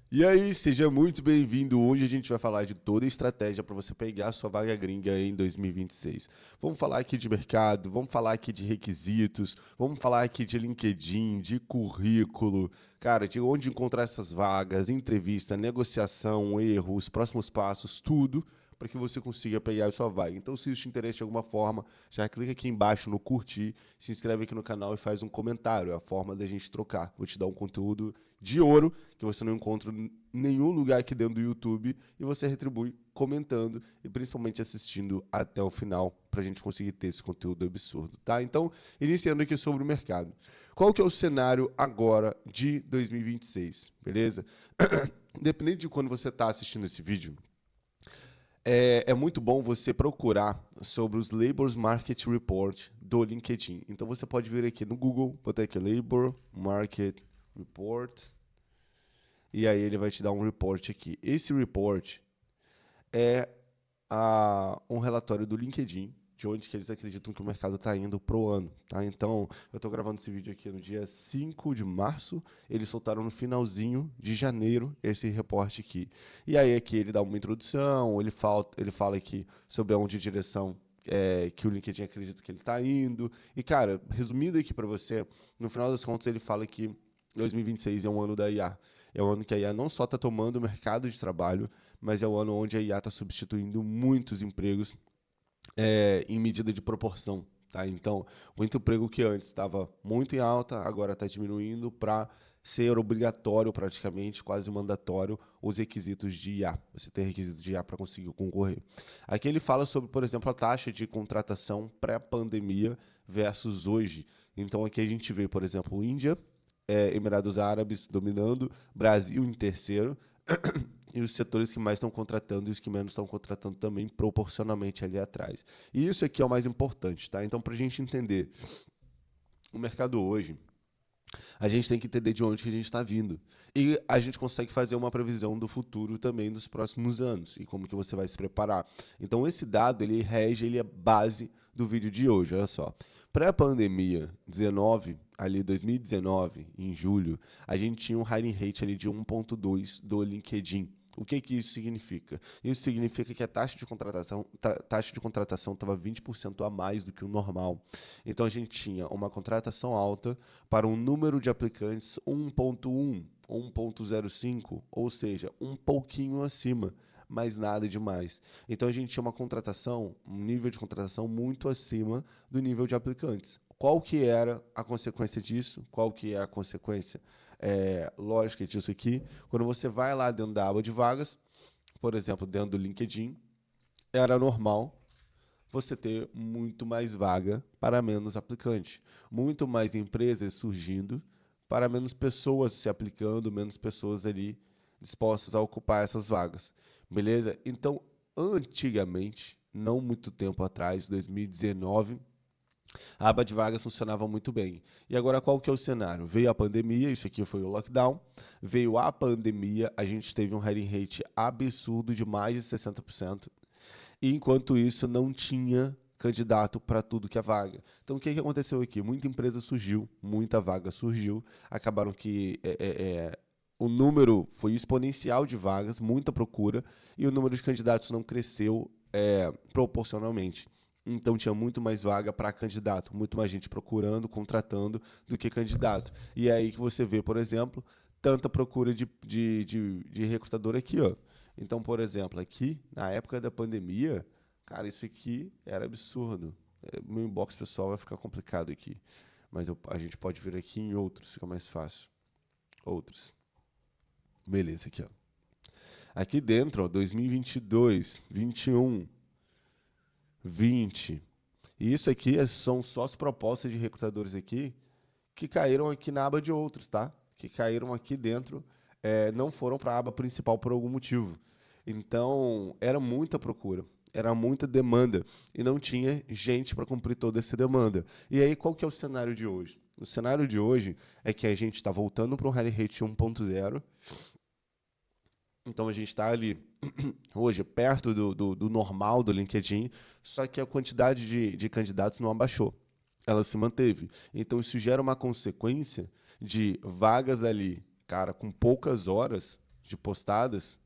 E aí, seja muito bem-vindo. Hoje a gente vai falar de toda a estratégia para você pegar a sua vaga gringa em 2026. Vamos falar aqui de mercado, vamos falar aqui de requisitos, vamos falar aqui de LinkedIn, de currículo, cara, de onde encontrar essas vagas, entrevista, negociação, erros, próximos passos, tudo para que você consiga pegar a sua vaga. Então, se isso te interessa de alguma forma, já clica aqui embaixo no curtir, se inscreve aqui no canal e faz um comentário. É a forma da gente trocar. Vou te dar um conteúdo de ouro que você não encontra em nenhum lugar aqui dentro do YouTube e você retribui comentando e principalmente assistindo até o final para a gente conseguir ter esse conteúdo absurdo, tá? Então, iniciando aqui sobre o mercado. Qual que é o cenário agora de 2026, beleza? Dependendo de quando você está assistindo esse vídeo, é muito bom você procurar sobre os Labor Market Report do LinkedIn. Então você pode vir aqui no Google, botar aqui Labor Market Report, e aí ele vai te dar um report aqui. Esse report é um relatório do LinkedIn, de onde que eles acreditam que o mercado está indo pro ano, tá? Então, eu estou gravando esse vídeo aqui no dia 5 de março, eles soltaram no finalzinho de janeiro esse reporte aqui. E aí aqui ele dá uma introdução, ele fala aqui sobre aonde a direção que o LinkedIn acredita que ele está indo. E, cara, resumindo aqui para você, no final das contas ele fala que 2026 é um ano da IA. É um ano que a IA não só está tomando o mercado de trabalho, mas é o ano onde a IA está substituindo muitos empregos em medida de proporção. Tá? Então, muito emprego que antes estava muito em alta, agora está diminuindo para ser obrigatório, praticamente, quase mandatório, os requisitos de IA. Você tem requisitos de IA para conseguir concorrer. Aqui ele fala sobre, por exemplo, a taxa de contratação pré-pandemia versus hoje. Então, aqui a gente vê, por exemplo, Índia, Emirados Árabes dominando, Brasil em terceiro, e os setores que mais estão contratando e os que menos estão contratando também proporcionalmente ali atrás. E isso aqui é o mais importante, tá? Então, para a gente entender o mercado hoje, a gente tem que entender de onde que a gente está vindo. E a gente consegue fazer uma previsão do futuro também dos próximos anos e como que você vai se preparar. Então, esse dado, ele é base do vídeo de hoje, olha só. Pré-pandemia, 2019, em julho, a gente tinha um hiring rate ali de 1.2 do LinkedIn. O que isso significa? Isso significa que a taxa de contratação estava 20% a mais do que o normal. Então a gente tinha uma contratação alta para um número de aplicantes 1.1, 1.05, ou seja, um pouquinho acima, mas nada demais. Então a gente tinha um nível de contratação muito acima do nível de aplicantes. Qual que era a consequência disso? Qual que é a consequência lógica disso aqui? Quando você vai lá dentro da aba de vagas, por exemplo, dentro do LinkedIn, era normal você ter muito mais vaga para menos aplicante, muito mais empresas surgindo para menos pessoas se aplicando, menos pessoas ali dispostas a ocupar essas vagas, beleza? Então, antigamente, não muito tempo atrás, 2019, a aba de vagas funcionava muito bem. E agora qual que é o cenário? Veio a pandemia, isso aqui foi o lockdown, veio a pandemia, a gente teve um hiring rate absurdo de mais de 60%, e enquanto isso não tinha candidato para tudo que é vaga. Então o que aconteceu aqui? Muita empresa surgiu, muita vaga surgiu, acabaram que o número foi exponencial de vagas, muita procura, e o número de candidatos não cresceu proporcionalmente. Então tinha muito mais vaga para candidato, muito mais gente procurando, contratando do que candidato. E é aí que você vê, por exemplo, tanta procura de recrutador aqui, ó. Então, por exemplo, aqui, na época da pandemia, cara, isso aqui era absurdo. Meu inbox pessoal vai ficar complicado aqui. Mas a gente pode vir aqui em outros, fica mais fácil. Outros. Beleza, aqui, ó. Aqui dentro, ó, 2022, 21, 20. E isso aqui são só as propostas de recrutadores aqui que caíram aqui na aba de outros, tá? Que caíram aqui dentro, não foram para a aba principal por algum motivo. Então, era muita procura, era muita demanda e não tinha gente para cumprir toda essa demanda. E aí, qual que é o cenário de hoje? O cenário de hoje é que a gente está voltando para um hiring rate 1.0. Então, a gente está ali, hoje, perto do normal do LinkedIn, só que a quantidade de candidatos não abaixou. Ela se manteve. Então, isso gera uma consequência de vagas ali, cara, com poucas horas, de postadas,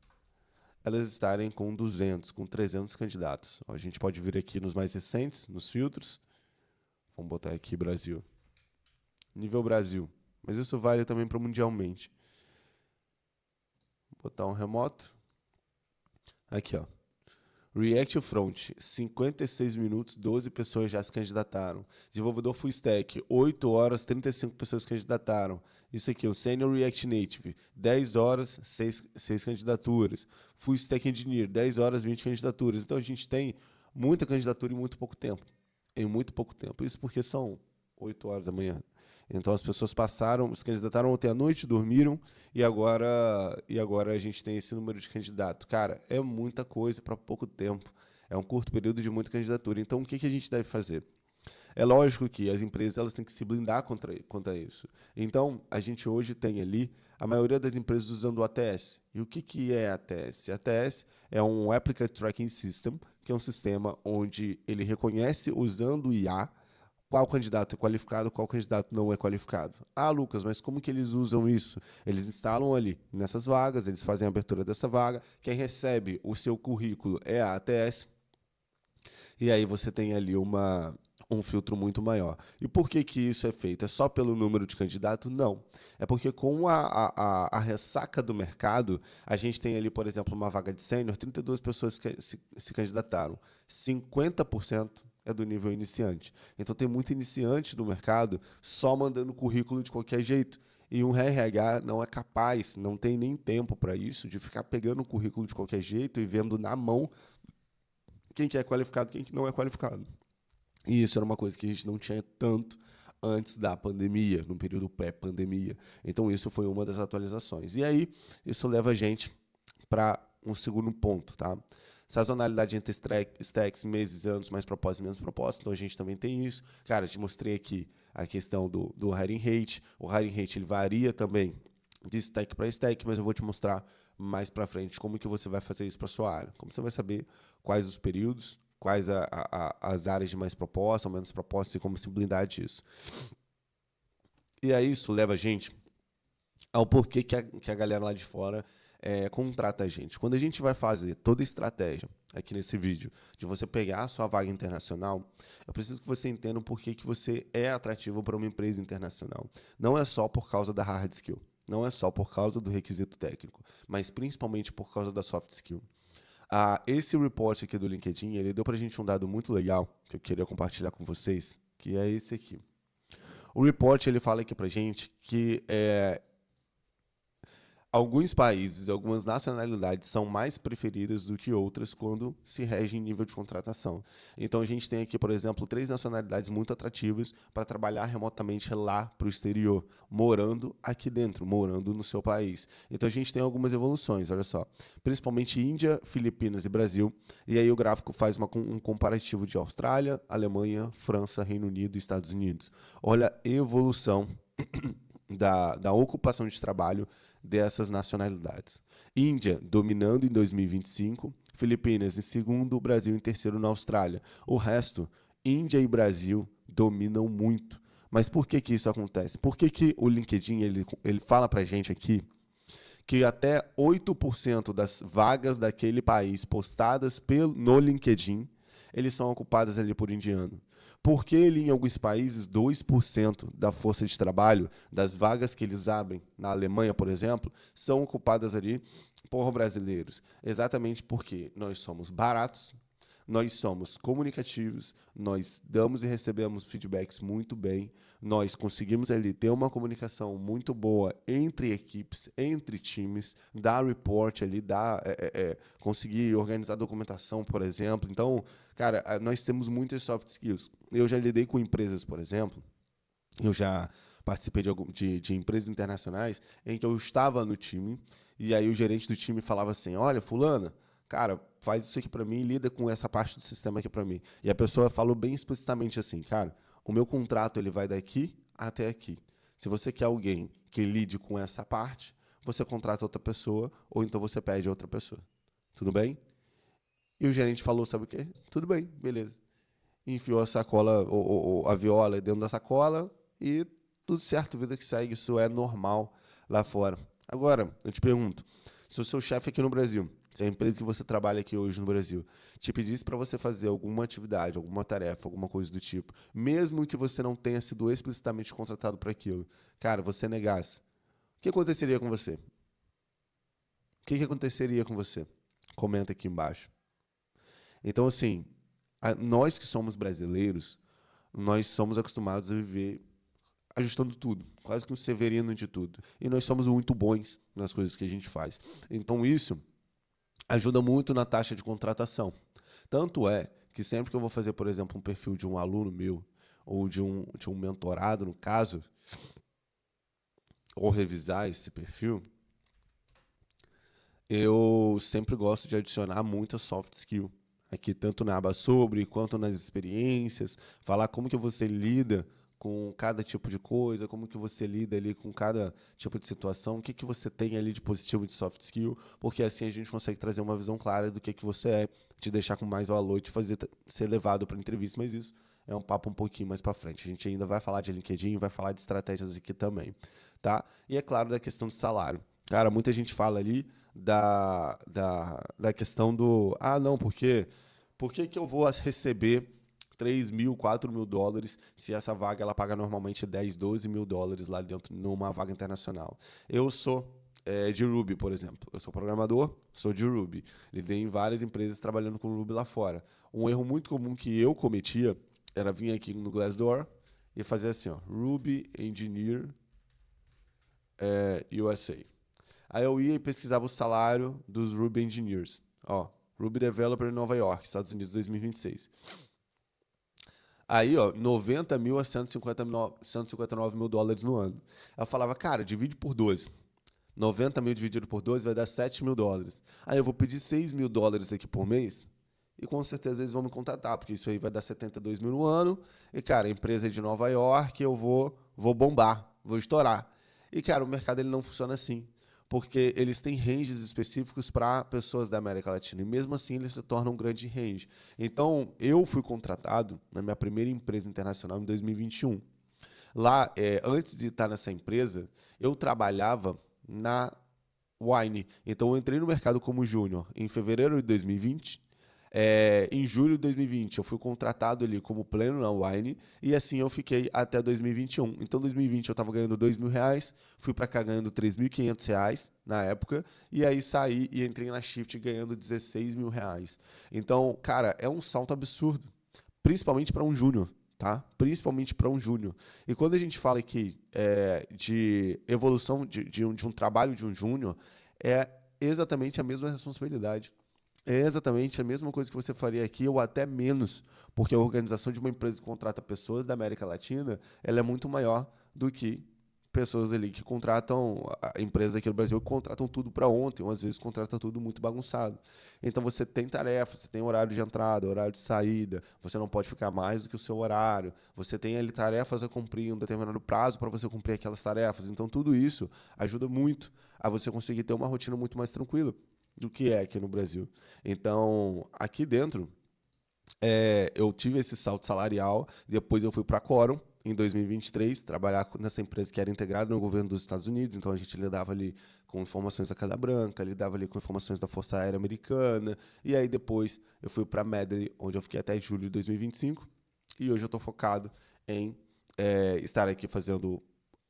elas estarem com 200, com 300 candidatos. A gente pode vir aqui nos mais recentes, nos filtros. Vamos botar aqui Brasil. Nível Brasil. Mas isso vale também para mundialmente. Vou botar um remoto. Aqui, ó. React Front, 56 minutos, 12 pessoas já se candidataram. Desenvolvedor Full Stack, 8 horas, 35 pessoas se candidataram. Isso aqui, o Senior React Native, 10 horas, 6 candidaturas. Full Stack Engineer, 10 horas, 20 candidaturas. Então a gente tem muita candidatura em muito pouco tempo. Em muito pouco tempo. Isso porque são 8 horas da manhã. Então as pessoas passaram, se candidataram ontem à noite, dormiram e agora a gente tem esse número de candidato. Cara, é muita coisa para pouco tempo. É um curto período de muita candidatura. Então o que a gente deve fazer? É lógico que as empresas elas têm que se blindar contra isso. Então a gente hoje tem ali a maioria das empresas usando o ATS. E o que é ATS? ATS é um Applicant Tracking System, que é um sistema onde ele reconhece usando o IA qual candidato é qualificado, qual candidato não é qualificado. Ah, Lucas, mas como que eles usam isso? Eles instalam ali nessas vagas, eles fazem a abertura dessa vaga, quem recebe o seu currículo é a ATS, e aí você tem ali um filtro muito maior. E por que isso é feito? É só pelo número de candidato? Não. É porque com a ressaca do mercado, a gente tem ali, por exemplo, uma vaga de sênior, 32 pessoas que se candidataram. 50% é do nível iniciante. Então tem muito iniciante no mercado só mandando currículo de qualquer jeito. E um RH não é capaz, não tem nem tempo para isso, de ficar pegando o currículo de qualquer jeito e vendo na mão quem que é qualificado e quem que não é qualificado. E isso era uma coisa que a gente não tinha tanto antes da pandemia, no período pré-pandemia. Então isso foi uma das atualizações. E aí isso leva a gente para um segundo ponto, tá? Sazonalidade entre stacks, meses, anos, mais propósito e menos propósito. Então a gente também tem isso. Cara, te mostrei aqui a questão do hiring rate. O hiring rate ele varia também de stack para stack, mas eu vou te mostrar mais para frente como que você vai fazer isso para sua área. Como você vai saber quais os períodos, quais as áreas de mais proposta ou menos proposta e como se blindar disso. E aí isso leva a gente ao porquê que a galera lá de fora contrata a gente. Quando a gente vai fazer toda a estratégia aqui nesse vídeo de você pegar a sua vaga internacional, eu preciso que você entenda o porquê que você é atrativo para uma empresa internacional. Não é só por causa da hard skill, não é só por causa do requisito técnico, mas principalmente por causa da soft skill. Esse report aqui do LinkedIn, ele deu para a gente um dado muito legal que eu queria compartilhar com vocês, que é esse aqui. O report ele fala aqui para a gente que alguns países, algumas nacionalidades são mais preferidas do que outras quando se rege em nível de contratação. Então a gente tem aqui, por exemplo, 3 nacionalidades muito atrativas para trabalhar remotamente lá para o exterior, morando aqui dentro, morando no seu país. Então a gente tem algumas evoluções, olha só. Principalmente Índia, Filipinas e Brasil. E aí o gráfico faz um comparativo de Austrália, Alemanha, França, Reino Unido e Estados Unidos. Olha a evolução da ocupação de trabalho dessas nacionalidades. Índia dominando em 2025, Filipinas em segundo, Brasil em terceiro na Austrália. O resto, Índia e Brasil dominam muito. Mas por que isso acontece? Por que o LinkedIn ele fala pra gente aqui que até 8% das vagas daquele país postadas no LinkedIn, eles são ocupadas ali por indiano? Porque ele, em alguns países, 2% da força de trabalho, das vagas que eles abrem, na Alemanha, por exemplo, são ocupadas ali por brasileiros. Exatamente porque nós somos baratos, nós somos comunicativos, nós damos e recebemos feedbacks muito bem, nós conseguimos ali ter uma comunicação muito boa entre equipes, entre times, dar report ali, conseguir organizar documentação, por exemplo. Então, cara, nós temos muitas soft skills. Eu já lidei com empresas, por exemplo, eu já participei de empresas internacionais em que eu estava no time e aí o gerente do time falava assim, olha, fulana, cara, faz isso aqui para mim e lida com essa parte do sistema aqui para mim. E a pessoa falou bem explicitamente assim, cara, o meu contrato ele vai daqui até aqui. Se você quer alguém que lide com essa parte, você contrata outra pessoa ou então você pede outra pessoa. Tudo bem? E o gerente falou, sabe o quê? Tudo bem, beleza. Enfiou a sacola, a viola dentro da sacola e tudo certo, vida que segue, isso é normal lá fora. Agora, eu te pergunto, Se o seu chefe aqui no Brasil, se a empresa que você trabalha aqui hoje no Brasil, te pedisse para você fazer alguma atividade, alguma tarefa, alguma coisa do tipo, mesmo que você não tenha sido explicitamente contratado para aquilo, cara, você negasse, o que aconteceria com você? O que aconteceria com você? Comenta aqui embaixo. Então, assim, nós que somos brasileiros, nós somos acostumados a viver ajustando tudo, quase que um Severino de tudo. E nós somos muito bons nas coisas que a gente faz. Então, isso ajuda muito na taxa de contratação. Tanto é que sempre que eu vou fazer, por exemplo, um perfil de um aluno meu, ou de um mentorado, no caso, ou revisar esse perfil, eu sempre gosto de adicionar muita soft skill. Aqui, tanto na aba sobre, quanto nas experiências, falar como que você lida com cada tipo de coisa, como que você lida ali com cada tipo de situação, o que que você tem ali de positivo e de soft skill, porque assim a gente consegue trazer uma visão clara do que você é, te deixar com mais valor e te fazer ser levado para entrevista, mas isso é um papo um pouquinho mais para frente. A gente ainda vai falar de LinkedIn, vai falar de estratégias aqui também, tá? E é claro da questão do salário. Cara, muita gente fala ali da questão do, não, por que eu vou receber 3 mil, 4 mil dólares se essa vaga ela paga normalmente 10, 12 mil dólares lá dentro numa vaga internacional? Eu sou de Ruby, por exemplo. Eu sou programador, sou de Ruby. Lidei em várias empresas trabalhando com Ruby lá fora. Um erro muito comum que eu cometia era vir aqui no Glassdoor e fazer assim, ó, Ruby Engineer USA. Aí eu ia e pesquisava o salário dos Ruby Engineers. Ó, Ruby Developer em Nova York, Estados Unidos 2026. Aí, ó, 90 mil a 159 mil dólares no ano. Eu falava, cara, divide por 12. 90 mil dividido por 12 vai dar 7 mil dólares. Aí eu vou pedir 6 mil dólares aqui por mês e com certeza eles vão me contratar, porque isso aí vai dar 72 mil no ano. E, cara, a empresa é de Nova York, eu vou bombar, vou estourar. E, cara, o mercado ele não funciona assim, porque eles têm ranges específicos para pessoas da América Latina, e mesmo assim eles se tornam um grande range. Então, eu fui contratado na minha primeira empresa internacional em 2021. Lá, antes de estar nessa empresa, eu trabalhava na Wine. Então, eu entrei no mercado como júnior em fevereiro de 2020. Em julho de 2020, eu fui contratado ali como pleno na Wine e assim eu fiquei até 2021. Então, em 2020 eu estava ganhando R$ 2.000, fui para cá ganhando R$ 3.500 na época e aí saí e entrei na Shift ganhando R$ 16.000. Então, cara, é um salto absurdo, principalmente para um júnior. Tá? Principalmente para um júnior. E quando a gente fala aqui de evolução de um trabalho de um júnior, é exatamente a mesma responsabilidade. É exatamente a mesma coisa que você faria aqui, ou até menos, porque a organização de uma empresa que contrata pessoas da América Latina, ela é muito maior do que pessoas ali que contratam, a empresa aqui no Brasil que contratam tudo para ontem, ou às vezes contrata tudo muito bagunçado. Então você tem tarefas, você tem horário de entrada, horário de saída, você não pode ficar mais do que o seu horário, você tem ali tarefas a cumprir, um determinado prazo para você cumprir aquelas tarefas. Então tudo isso ajuda muito a você conseguir ter uma rotina muito mais tranquila do que é aqui no Brasil. Então, aqui dentro, eu tive esse salto salarial, depois eu fui para a Quorum, em 2023, trabalhar nessa empresa que era integrada no governo dos Estados Unidos, então a gente lidava ali com informações da Casa Branca, lidava ali com informações da Força Aérea Americana, e aí depois eu fui para a Medley, onde eu fiquei até julho de 2025, e hoje eu estou focado em estar aqui fazendo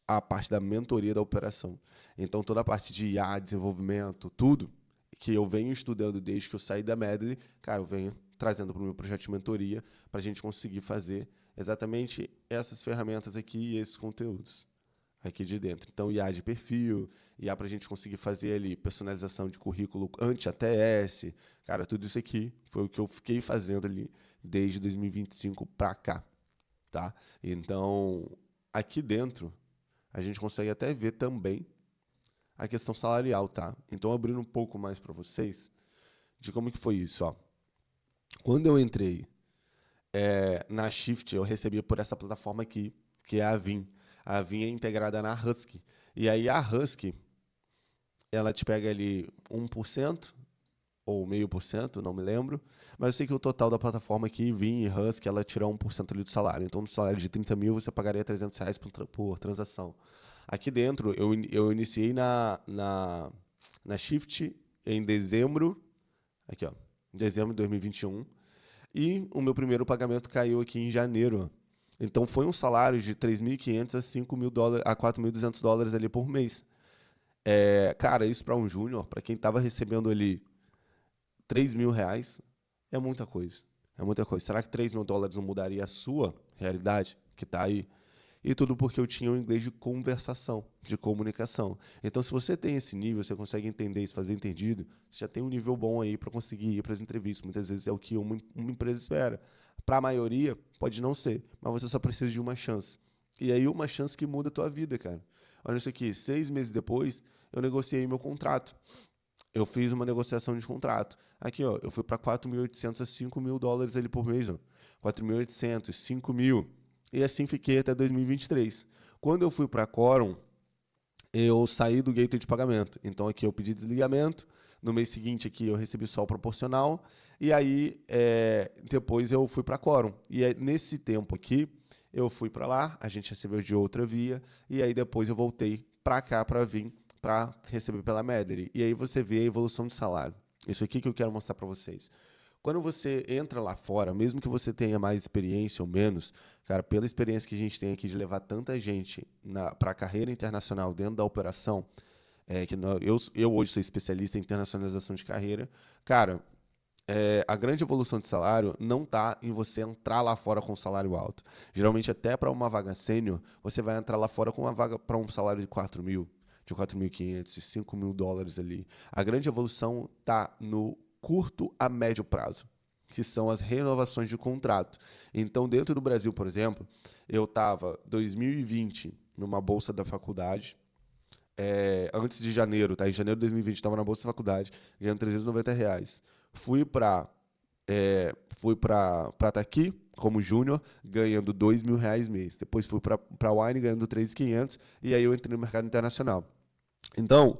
a parte da mentoria da operação. Então toda a parte de IA, desenvolvimento, tudo, que eu venho estudando desde que eu saí da Medley, cara, eu venho trazendo para o meu projeto de mentoria para a gente conseguir fazer exatamente essas ferramentas aqui e esses conteúdos aqui de dentro. Então, IA de perfil, IA para a gente conseguir fazer ali personalização de currículo anti-ATS, cara, tudo isso aqui foi o que eu fiquei fazendo ali desde 2025 para cá, tá? Então, aqui dentro, a gente consegue até ver também a questão salarial, tá? Então, abrindo um pouco mais para vocês de como que foi isso, ó. Quando eu entrei na Shift, eu recebi por essa plataforma aqui, que é a Vim. A Vim é integrada na Husky. E aí a Husky, ela te pega ali 1% ou 0,5%, não me lembro. Mas eu sei que o total da plataforma aqui, Vim e Husky, ela tira 1% ali do salário. Então, no salário de 30 mil, você pagaria R$ 300 por transação. Aqui dentro, eu iniciei na na Shift em dezembro, aqui ó, em dezembro de 2021, e o meu primeiro pagamento caiu aqui em janeiro. Então foi um salário de 3.500 a 5.000 dólares, a 4.200 dólares ali por mês. Cara, isso para um júnior, para quem estava recebendo ali 3.000 reais, é muita coisa. É muita coisa. Será que 3.000 dólares não mudaria a sua realidade que está aí? E tudo porque eu tinha um inglês de conversação, de comunicação. Então, se você tem esse nível, você consegue entender isso, fazer entendido, você já tem um nível bom aí para conseguir ir para as entrevistas. Muitas vezes é o que uma empresa espera. Para a maioria, pode não ser, mas você só precisa de uma chance. E aí, uma chance que muda a tua vida, cara. Olha isso aqui, 6 meses depois, eu negociei meu contrato. Eu fiz uma negociação de contrato. Aqui, ó, eu fui para 4.800 a 5.000 dólares ali por mês. Ó. 4.800, 5.000. E assim fiquei até 2023. Quando eu fui para a Quorum, eu saí do gateway de pagamento. Então aqui eu pedi desligamento. No mês seguinte aqui eu recebi só o proporcional. E aí depois eu fui para a Quorum. E aí, nesse tempo aqui eu fui para lá, a gente recebeu de outra via. E aí depois eu voltei para cá para vir para receber pela Medley. E aí você vê a evolução de salário. Isso aqui que eu quero mostrar para vocês. Quando você entra lá fora, mesmo que você tenha mais experiência ou menos, cara, pela experiência que a gente tem aqui de levar tanta gente para a carreira internacional dentro da operação, eu hoje sou especialista em internacionalização de carreira, cara, a grande evolução de salário não está em você entrar lá fora com um salário alto. Geralmente, até para uma vaga sênior, você vai entrar lá fora com uma vaga para um salário de 4.000, de 4.500, 5.000 dólares ali. A grande evolução está no curto a médio prazo, que são as renovações de contrato. Então, dentro do Brasil, por exemplo, eu estava 2020 numa bolsa da faculdade, antes de janeiro, tá? Em janeiro de 2020 estava na bolsa da faculdade, ganhando R$ 390. Fui para estar aqui como júnior, ganhando R$ 2.000 mês. Depois fui para a Wine ganhando 3.500 e aí eu entrei no mercado internacional. Então,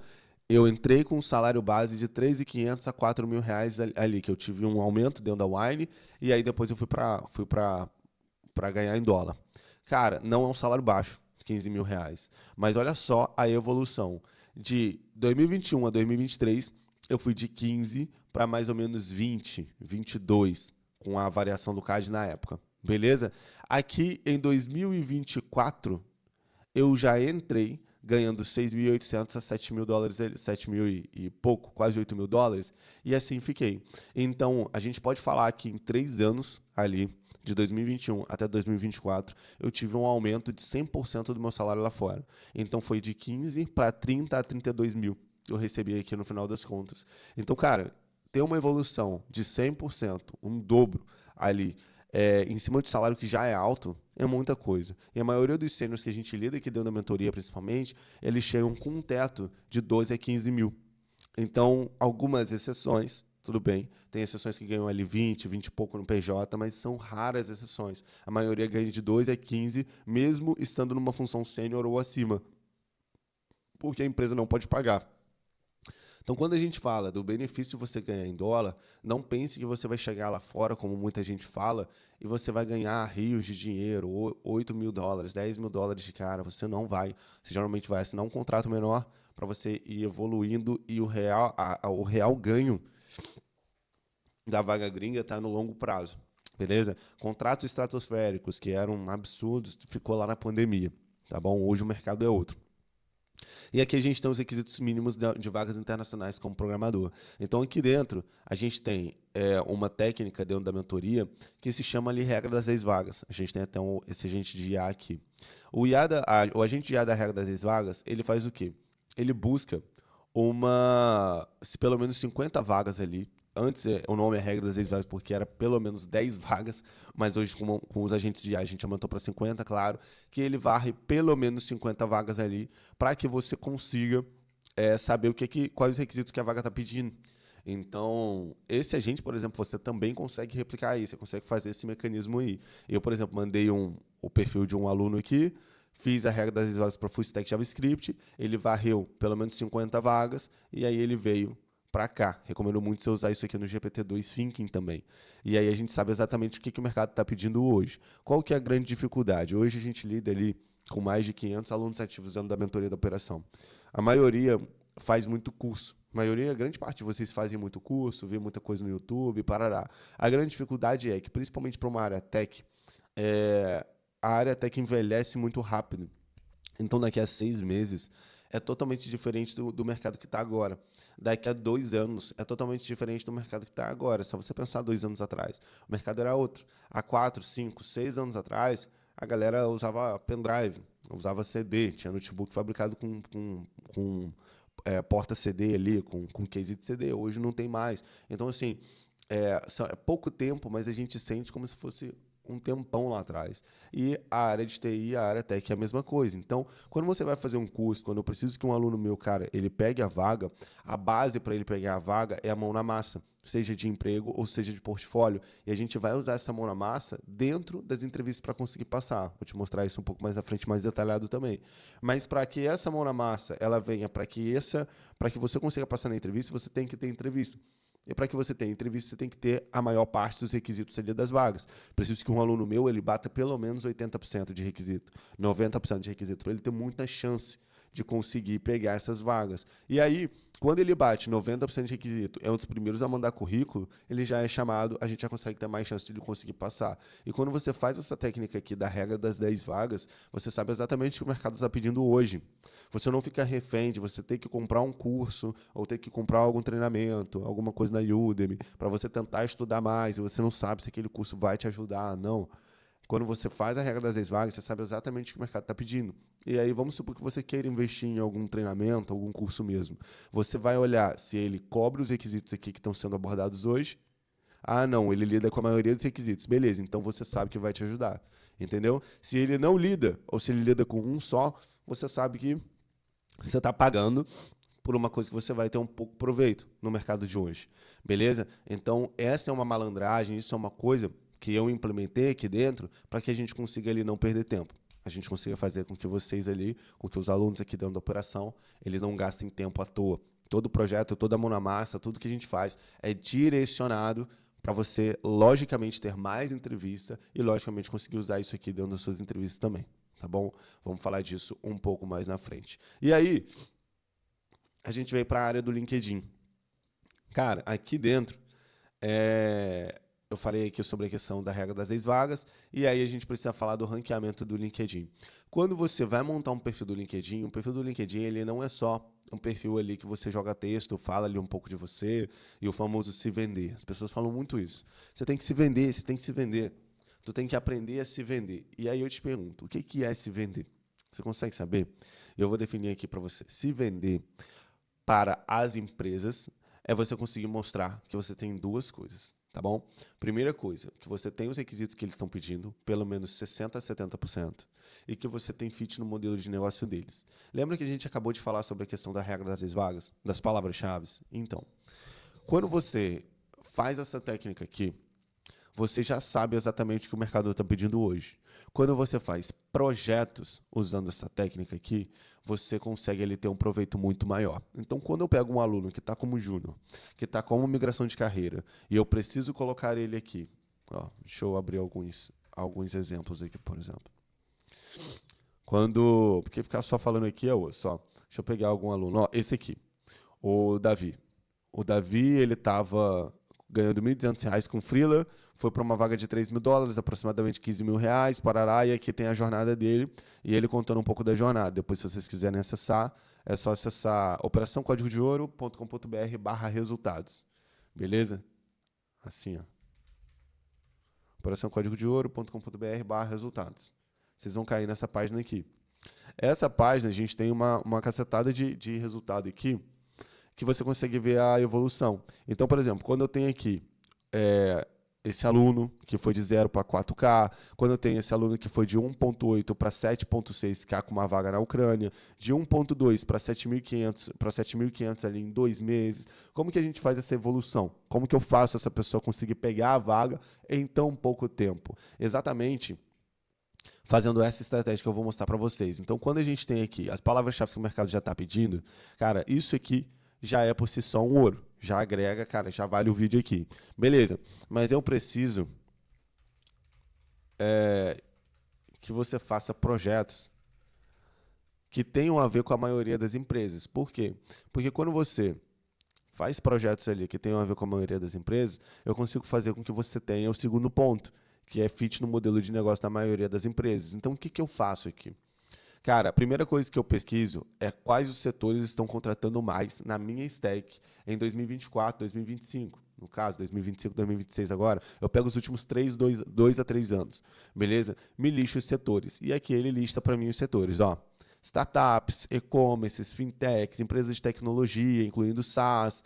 eu entrei com um salário base de 3.500 a 4.000 reais ali, que eu tive um aumento dentro da Wine, e aí depois eu fui para ganhar em dólar. Cara, não é um salário baixo, 15.000 reais. Mas olha só a evolução. De 2021 a 2023, eu fui de 15 para mais ou menos 20, 22, com a variação do CAD na época. Beleza? Aqui em 2024, eu já entrei ganhando 6.800 a 7.000 dólares, 7.000 e pouco, quase 8.000 dólares, e assim fiquei. Então, a gente pode falar que em 3 anos ali, de 2021 até 2024, eu tive um aumento de 100% do meu salário lá fora. Então, foi de 15 para 30 a 32 mil que eu recebi aqui no final das contas. Então, cara, ter uma evolução de 100%, um dobro ali, em cima de um salário que já é alto, é muita coisa. E a maioria dos sêniors que a gente lida aqui dentro da mentoria, principalmente, eles chegam com um teto de 12 a 15 mil. Então, algumas exceções, tudo bem, tem exceções que ganham ali 20, 20 e pouco no PJ, mas são raras exceções. A maioria ganha de 2 a 15, mesmo estando numa função sênior ou acima, porque a empresa não pode pagar. Então, quando a gente fala do benefício de você ganhar em dólar, não pense que você vai chegar lá fora, como muita gente fala, e você vai ganhar rios de dinheiro, 8.000 dólares, 10.000 dólares de cara. Você não vai. Você geralmente vai assinar um contrato menor para você ir evoluindo e o real ganho da vaga gringa está no longo prazo. Beleza? Contratos estratosféricos, que eram absurdos, ficou lá na pandemia. Tá bom? Hoje o mercado é outro. E aqui a gente tem os requisitos mínimos de vagas internacionais como programador. Então, aqui dentro, a gente tem uma técnica dentro da mentoria que se chama ali regra das 10 vagas. A gente tem até esse agente de IA aqui. O agente de IA da regra das 10 vagas, ele faz o quê? Ele busca pelo menos 50 vagas ali. Antes o nome é regra das 10 vagas porque era pelo menos 10 vagas, mas hoje com os agentes de IA a gente aumentou para 50, claro, que ele varre pelo menos 50 vagas ali para que você consiga saber quais os requisitos que a vaga está pedindo. Então, esse agente, por exemplo, você também consegue replicar isso, você consegue fazer esse mecanismo aí. Eu, por exemplo, mandei o perfil de um aluno aqui, fiz a regra das 10 vagas para Full Stack JavaScript, ele varreu pelo menos 50 vagas e aí ele veio para cá. Recomendo muito você usar isso aqui no GPT-2 Thinking também. E aí a gente sabe exatamente o que o mercado está pedindo hoje. Qual que é a grande dificuldade? Hoje a gente lida ali com mais de 500 alunos ativos dentro da mentoria da operação. A maioria faz muito curso. A maioria, a grande parte de vocês fazem muito curso, vê muita coisa no YouTube, parará. A grande dificuldade é que, principalmente para uma área tech, a área tech envelhece muito rápido. Então, daqui a 6 meses, é totalmente diferente do mercado que está agora. Daqui a 2 anos, é totalmente diferente do mercado que está agora. Só você pensar 2 anos atrás. O mercado era outro. Há 4, 5, 6 anos atrás, a galera usava pendrive, usava CD, tinha notebook fabricado com porta CD ali, com case de CD. Hoje não tem mais. Então, assim, é pouco tempo, mas a gente sente como se fosse um tempão lá atrás. E a área de TI, a área tech é a mesma coisa. Então, quando você vai fazer um curso, quando eu preciso que um aluno meu, cara, ele pegue a vaga, a base para ele pegar a vaga é a mão na massa, seja de emprego ou seja de portfólio. E a gente vai usar essa mão na massa dentro das entrevistas para conseguir passar. Vou te mostrar isso um pouco mais à frente, mais detalhado também. Mas para que essa mão na massa, ela venha para que você consiga passar na entrevista, você tem que ter entrevista. E para que você tenha entrevista, você tem que ter a maior parte dos requisitos ali das vagas. Preciso que um aluno meu ele bata pelo menos 80% de requisito, 90% de requisito, para ele ter muita chance de conseguir pegar essas vagas. E aí, quando ele bate 90% de requisito, é um dos primeiros a mandar currículo, ele já é chamado, a gente já consegue ter mais chance de ele conseguir passar. E quando você faz essa técnica aqui da regra das 10 vagas, você sabe exatamente o que o mercado está pedindo hoje. Você não fica refém de você ter que comprar um curso ou ter que comprar algum treinamento, alguma coisa na Udemy, para você tentar estudar mais e você não sabe se aquele curso vai te ajudar, não. Quando você faz a regra das 10 vagas, você sabe exatamente o que o mercado está pedindo. E aí, vamos supor que você queira investir em algum treinamento, algum curso mesmo. Você vai olhar se ele cobre os requisitos aqui que estão sendo abordados hoje. Ah, não, ele lida com a maioria dos requisitos. Beleza, então você sabe que vai te ajudar. Entendeu? Se ele não lida, ou se ele lida com um só, você sabe que você está pagando por uma coisa que você vai ter um pouco proveito no mercado de hoje. Beleza? Então, essa é uma malandragem, isso é uma coisa que eu implementei aqui dentro para que a gente consiga ali não perder tempo. A gente consiga fazer com que vocês ali, com que os alunos aqui dentro da operação, eles não gastem tempo à toa. Todo projeto, toda mão na massa, tudo que a gente faz é direcionado para você, logicamente, ter mais entrevista e, logicamente, conseguir usar isso aqui dentro das suas entrevistas também. Tá bom? Vamos falar disso um pouco mais na frente. E aí, a gente veio para a área do LinkedIn. Cara, aqui dentro, eu falei aqui sobre a questão da regra das 10 vagas, e aí a gente precisa falar do ranqueamento do LinkedIn. Quando você vai montar um perfil do LinkedIn, o perfil do LinkedIn ele não é só um perfil ali que você joga texto, fala ali um pouco de você, e o famoso se vender. As pessoas falam muito isso. Você tem que se vender, você tem que se vender. Tu tem que aprender a se vender. E aí eu te pergunto, o que é se vender? Você consegue saber? Eu vou definir aqui para você. Se vender para as empresas é você conseguir mostrar que você tem duas coisas, tá bom? Primeira coisa, que você tem os requisitos que eles estão pedindo, pelo menos 60% a 70%, e que você tem fit no modelo de negócio deles. Lembra que a gente acabou de falar sobre a questão da regra das 10 vagas, das palavras-chave? Então, quando você faz essa técnica aqui, você já sabe exatamente o que o mercado está pedindo hoje. Quando você faz projetos usando essa técnica aqui, você consegue ali ter um proveito muito maior. Então, quando eu pego um aluno que está como júnior, que está como migração de carreira, e eu preciso colocar ele aqui, ó, deixa eu abrir alguns exemplos aqui, por exemplo. Porque ficar só falando aqui é osso, ó. Deixa eu pegar algum aluno. Ó, esse aqui, o Davi. O Davi, ele estava ganhando R$ 1.200 com freela, foi para uma vaga de $3.000, aproximadamente R$ 15.000, parará, e aqui tem a jornada dele, e ele contando um pouco da jornada. Depois, se vocês quiserem acessar, é só acessar operaçãocódigodeouro.com.br/resultados. Beleza? Assim, ó. operaçãocódigodeouro.com.br/resultados. Vocês vão cair nessa página aqui. Essa página, a gente tem uma cacetada de resultado aqui, que você consegue ver a evolução. Então, por exemplo, quando eu tenho aqui esse aluno que foi de 0 para 4K, quando eu tenho esse aluno que foi de 1.8 para 7.6K com uma vaga na Ucrânia, de 1.2 para 7.500 ali em 2 meses, como que a gente faz essa evolução? Como que eu faço essa pessoa conseguir pegar a vaga em tão pouco tempo? Exatamente fazendo essa estratégia que eu vou mostrar para vocês. Então, quando a gente tem aqui as palavras-chave que o mercado já está pedindo, cara, isso aqui já é por si só um ouro. Já agrega, cara, já vale o vídeo aqui. Beleza, mas eu preciso que você faça projetos que tenham a ver com a maioria das empresas. Por quê? Porque quando você faz projetos ali que tenham a ver com a maioria das empresas, eu consigo fazer com que você tenha o segundo ponto, que é fit no modelo de negócio da maioria das empresas. Então, o que, que eu faço aqui? Cara, a primeira coisa que eu pesquiso é quais os setores estão contratando mais na minha stack em 2024, 2025. No caso, 2025, 2026 agora, eu pego os últimos 2 a 3 anos, beleza? Me lixo os setores. E aqui ele lista para mim os setores, ó. Startups, e-commerces, fintechs, empresas de tecnologia, incluindo SaaS,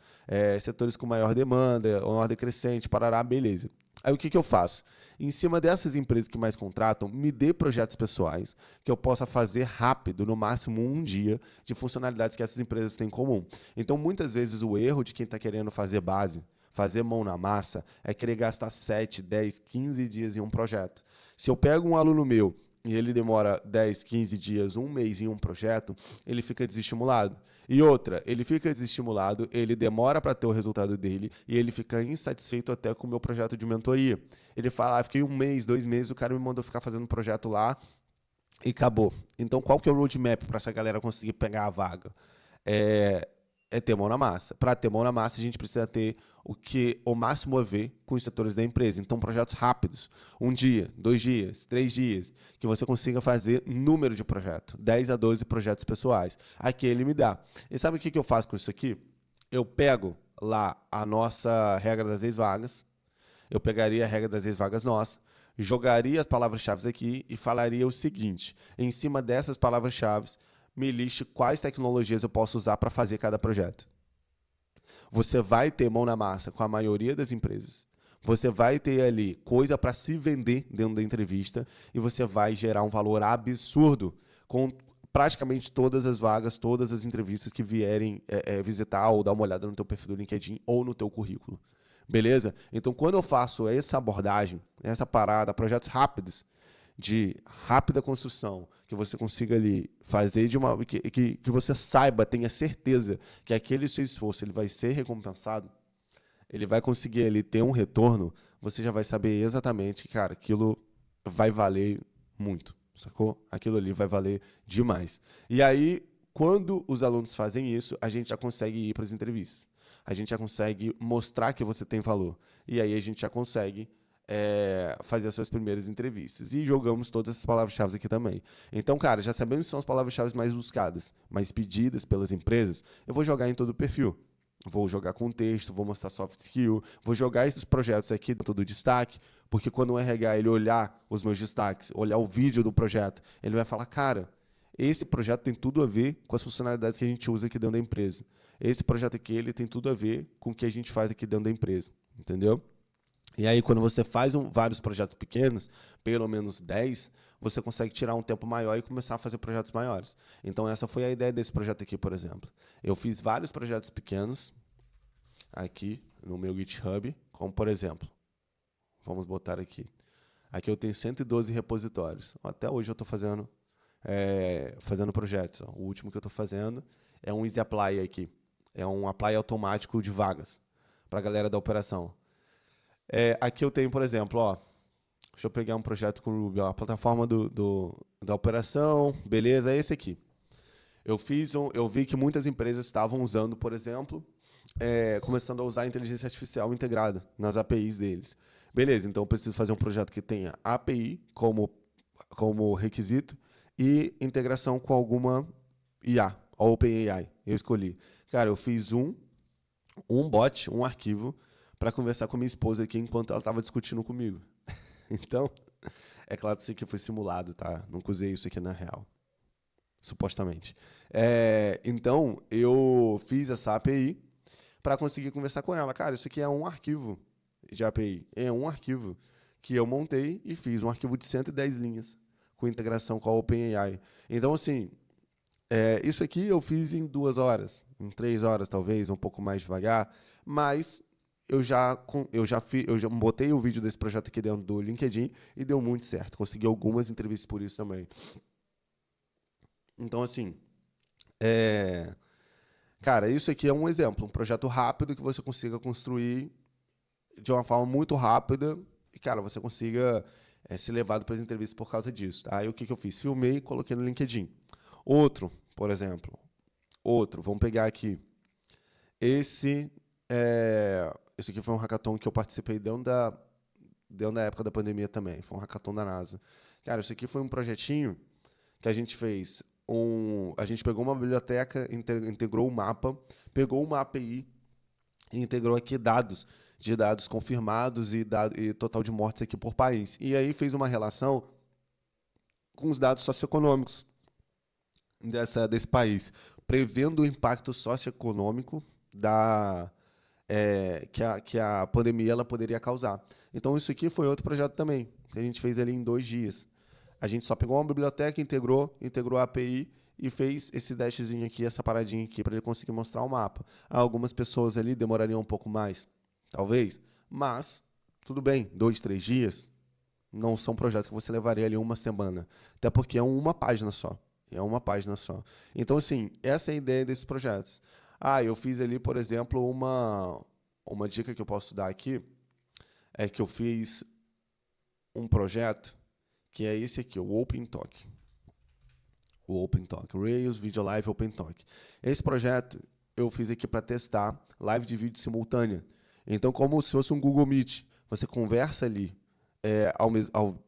setores com maior demanda, ordem crescente, parará, beleza. Aí o que, que eu faço? Em cima dessas empresas que mais contratam, me dê projetos pessoais que eu possa fazer rápido, no máximo um dia, de funcionalidades que essas empresas têm em comum. Então, muitas vezes, o erro de quem está querendo fazer base, fazer mão na massa, é querer gastar 7, 10, 15 dias em um projeto. Se eu pego um aluno meu e ele demora 10, 15 dias, um mês em um projeto, ele fica desestimulado. E outra, ele fica desestimulado, ele demora para ter o resultado dele e ele fica insatisfeito até com o meu projeto de mentoria. Ele fala, fiquei um mês, 2 meses, o cara me mandou ficar fazendo um projeto lá e acabou. Então, qual que é o roadmap para essa galera conseguir pegar a vaga? É ter mão na massa. Para ter mão na massa, a gente precisa ter o máximo a ver com os setores da empresa. Então, projetos rápidos. 1 dia, 2 dias, 3 dias. Que você consiga fazer número de projeto. 10 a 12 projetos pessoais. Aqui ele me dá. E sabe o que eu faço com isso aqui? Eu pego lá a nossa regra das 10 vagas. Eu pegaria a regra das 10 vagas nossa, jogaria as palavras-chave aqui e falaria o seguinte. Em cima dessas palavras-chave, me liste quais tecnologias eu posso usar para fazer cada projeto. Você vai ter mão na massa com a maioria das empresas. Você vai ter ali coisa para se vender dentro da entrevista e você vai gerar um valor absurdo com praticamente todas as vagas, todas as entrevistas que vierem visitar ou dar uma olhada no teu perfil do LinkedIn ou no teu currículo. Beleza? Então, quando eu faço essa abordagem, essa parada, projetos rápidos, de rápida construção, que você consiga ali fazer de uma que você saiba, tenha certeza que aquele seu esforço ele vai ser recompensado, ele vai conseguir ali ter um retorno, você já vai saber exatamente, cara, aquilo vai valer muito, sacou? Aquilo ali vai valer demais. E aí, quando os alunos fazem isso, a gente já consegue ir para as entrevistas. A gente já consegue mostrar que você tem valor. E aí a gente já consegue fazer as suas primeiras entrevistas. E jogamos todas essas palavras-chave aqui também. Então, cara, já sabemos que são as palavras-chave mais buscadas, mais pedidas pelas empresas. Eu vou jogar em todo o perfil. Vou jogar contexto, vou mostrar soft skill, vou jogar esses projetos aqui dentro do destaque, porque quando o RH ele olhar os meus destaques, olhar o vídeo do projeto, ele vai falar, cara, esse projeto tem tudo a ver com as funcionalidades que a gente usa aqui dentro da empresa. Esse projeto aqui ele tem tudo a ver com o que a gente faz aqui dentro da empresa, entendeu? E aí, quando você faz vários projetos pequenos, pelo menos 10, você consegue tirar um tempo maior e começar a fazer projetos maiores. Então, essa foi a ideia desse projeto aqui, por exemplo. Eu fiz vários projetos pequenos aqui no meu GitHub, como, por exemplo, vamos botar aqui. Aqui eu tenho 112 repositórios. Até hoje eu estou fazendo projetos. O último que eu estou fazendo é um Easy Apply aqui. É um apply automático de vagas para a galera da operação. Aqui eu tenho, por exemplo, ó, deixa eu pegar um projeto com o Ruby, ó, a plataforma da operação, beleza, é esse aqui. Eu vi que muitas empresas estavam usando, por exemplo, começando a usar a inteligência artificial integrada nas APIs deles. Beleza, então eu preciso fazer um projeto que tenha API como requisito e integração com alguma IA, a OpenAI. Eu escolhi. Cara, eu fiz um bot, um arquivo, para conversar com minha esposa aqui enquanto ela estava discutindo comigo. Então, é claro que isso aqui foi simulado, tá? Nunca usei isso aqui na real. Supostamente. Então, eu fiz essa API para conseguir conversar com ela. Cara, isso aqui é um arquivo de API. É um arquivo que eu montei e fiz. Um arquivo de 110 linhas com integração com a OpenAI. Então, assim, isso aqui eu fiz em 2 horas, em 3 horas talvez, um pouco mais devagar, mas eu já botei o vídeo desse projeto aqui dentro do LinkedIn e deu muito certo. Consegui algumas entrevistas por isso também. Então, assim, cara, isso aqui é um exemplo, um projeto rápido que você consiga construir de uma forma muito rápida e, cara, você consiga ser levado para as entrevistas por causa disso. Tá? Aí o que eu fiz? Filmei e coloquei no LinkedIn. Outro, por exemplo, vamos pegar aqui. Esse aqui foi um hackathon que eu participei dentro da época da pandemia também. Foi um hackathon da NASA. Cara, isso aqui foi um projetinho que a gente fez. A gente pegou uma biblioteca, integrou um mapa, pegou uma API e integrou aqui dados confirmados e total de mortes aqui por país. E aí fez uma relação com os dados socioeconômicos desse país, prevendo o impacto socioeconômico que a pandemia ela poderia causar. Então, isso aqui foi outro projeto também, que a gente fez ali em 2 dias. A gente só pegou uma biblioteca, integrou a API e fez esse dashzinho aqui, essa paradinha aqui, para ele conseguir mostrar o mapa. Algumas pessoas ali demorariam um pouco mais, talvez, mas tudo bem, 2, 3 dias não são projetos que você levaria ali uma semana, até porque é uma página só. É uma página só. Então, assim, essa é a ideia desses projetos. Eu fiz ali, por exemplo, uma dica que eu posso dar aqui, é que eu fiz um projeto que é esse aqui, o OpenTalk. O OpenTalk, Rails Video Live OpenTalk. Esse projeto eu fiz aqui para testar live de vídeo simultânea. Então, como se fosse um Google Meet, você conversa ali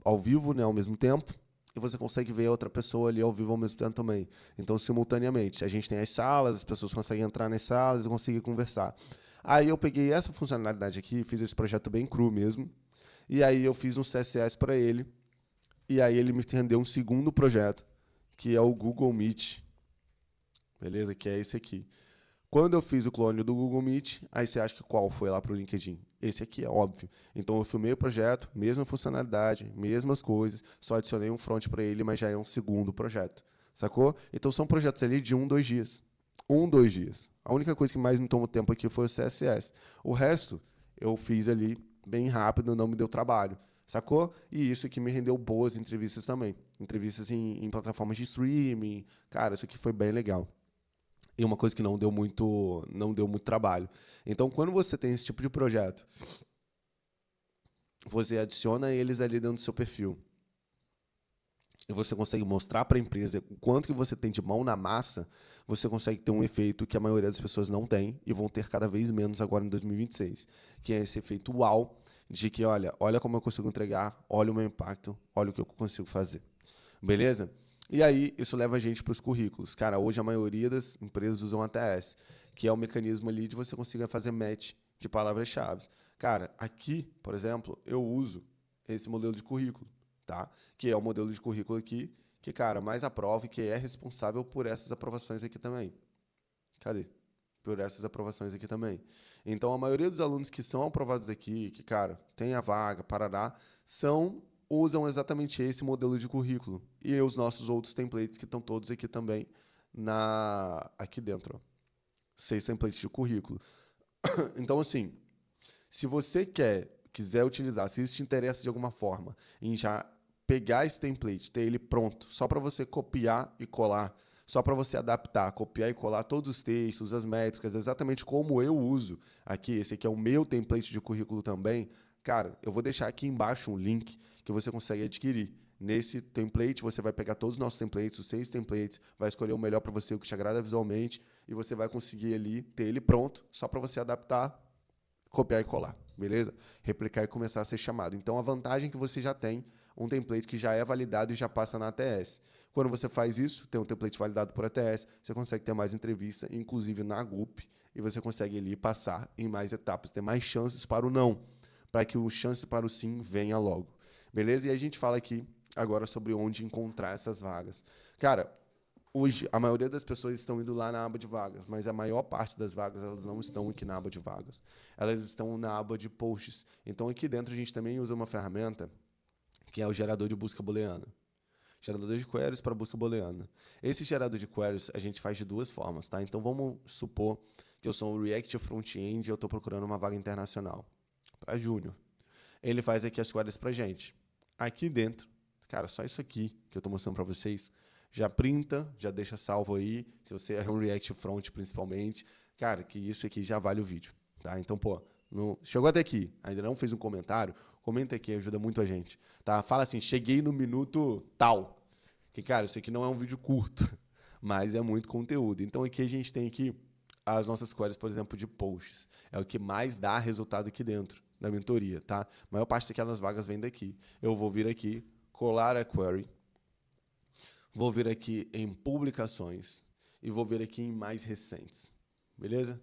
ao vivo, né, ao mesmo tempo, e você consegue ver a outra pessoa ali ao vivo ao mesmo tempo também. Então, simultaneamente. A gente tem as salas, as pessoas conseguem entrar nas salas e conseguem conversar. Aí eu peguei essa funcionalidade aqui, fiz esse projeto bem cru mesmo, e aí eu fiz um CSS para ele, e aí ele me rendeu um segundo projeto, que é o Google Meet, beleza? Que é esse aqui. Quando eu fiz o clone do Google Meet, aí você acha que qual foi lá para o LinkedIn? Esse aqui é óbvio. Então eu filmei o projeto, mesma funcionalidade, mesmas coisas, só adicionei um front para ele, mas já é um segundo projeto. Sacou? Então são projetos ali de 1, 2 dias. 1, 2 dias. A única coisa que mais me tomou tempo aqui foi o CSS. O resto eu fiz ali bem rápido, não me deu trabalho. Sacou? E isso aqui me rendeu boas entrevistas também. Entrevistas em plataformas de streaming. Cara, isso aqui foi bem legal. E uma coisa que não deu muito trabalho. Então, quando você tem esse tipo de projeto, você adiciona eles ali dentro do seu perfil. E você consegue mostrar para a empresa o quanto que você tem de mão na massa, você consegue ter um efeito que a maioria das pessoas não tem e vão ter cada vez menos agora em 2026, que é esse efeito uau de que, olha como eu consigo entregar, olha o meu impacto, olha o que eu consigo fazer. Beleza? E aí, isso leva a gente para os currículos. Cara, hoje a maioria das empresas usam ATS, que é o mecanismo ali de você conseguir fazer match de palavras-chave. Cara, aqui, por exemplo, eu uso esse modelo de currículo, tá? Que é o modelo de currículo aqui, que, cara, mais aprova e que é responsável por essas aprovações aqui também. Cadê? Por essas aprovações aqui também. Então, a maioria dos alunos que são aprovados aqui, que, cara, tem a vaga, parará, usam exatamente esse modelo de currículo. E os nossos outros templates que estão todos aqui também aqui dentro. Ó. 6 templates de currículo. Então, assim, se você quiser utilizar, se isso te interessa de alguma forma, em já pegar esse template, ter ele pronto, só para você copiar e colar, só para você adaptar, copiar e colar todos os textos, as métricas, exatamente como eu uso aqui. Esse aqui é o meu template de currículo também. Cara, eu vou deixar aqui embaixo um link que você consegue adquirir. Nesse template, você vai pegar todos os nossos templates, os 6 templates, vai escolher o melhor para você, o que te agrada visualmente, e você vai conseguir ali ter ele pronto, só para você adaptar, copiar e colar, beleza? Replicar e começar a ser chamado. Então, a vantagem é que você já tem um template que já é validado e já passa na ATS. Quando você faz isso, tem um template validado por ATS, você consegue ter mais entrevista, inclusive na GUP, e você consegue ali passar em mais etapas, ter mais chances para o não, para que o chance para o sim venha logo. Beleza? E a gente fala aqui agora sobre onde encontrar essas vagas. Cara, hoje, a maioria das pessoas estão indo lá na aba de vagas, mas a maior parte das vagas elas não estão aqui na aba de vagas. Elas estão na aba de posts. Então, aqui dentro, a gente também usa uma ferramenta que é o gerador de busca booleana. Gerador de queries para busca booleana. Esse gerador de queries a gente faz de 2 formas, tá? Então, vamos supor que eu sou um React Front-End e eu estou procurando uma vaga internacional para júnior. Ele faz aqui as queries para gente. Aqui dentro, cara, só isso aqui que eu estou mostrando para vocês, já printa, já deixa salvo aí, se você é um React Front principalmente, cara, que isso aqui já vale o vídeo, tá? Então, pô, chegou até aqui, ainda não fez um comentário, comenta aqui, ajuda muito a gente, tá? Fala assim, cheguei no minuto tal, que, cara, isso aqui não é um vídeo curto, mas é muito conteúdo. Então aqui a gente tem aqui as nossas queries, por exemplo, de posts. É o que mais dá resultado aqui dentro da mentoria, tá? A maior parte daquelas vagas vem daqui. Eu vou vir aqui, colar a query, vou vir aqui em publicações e vou vir aqui em mais recentes, beleza?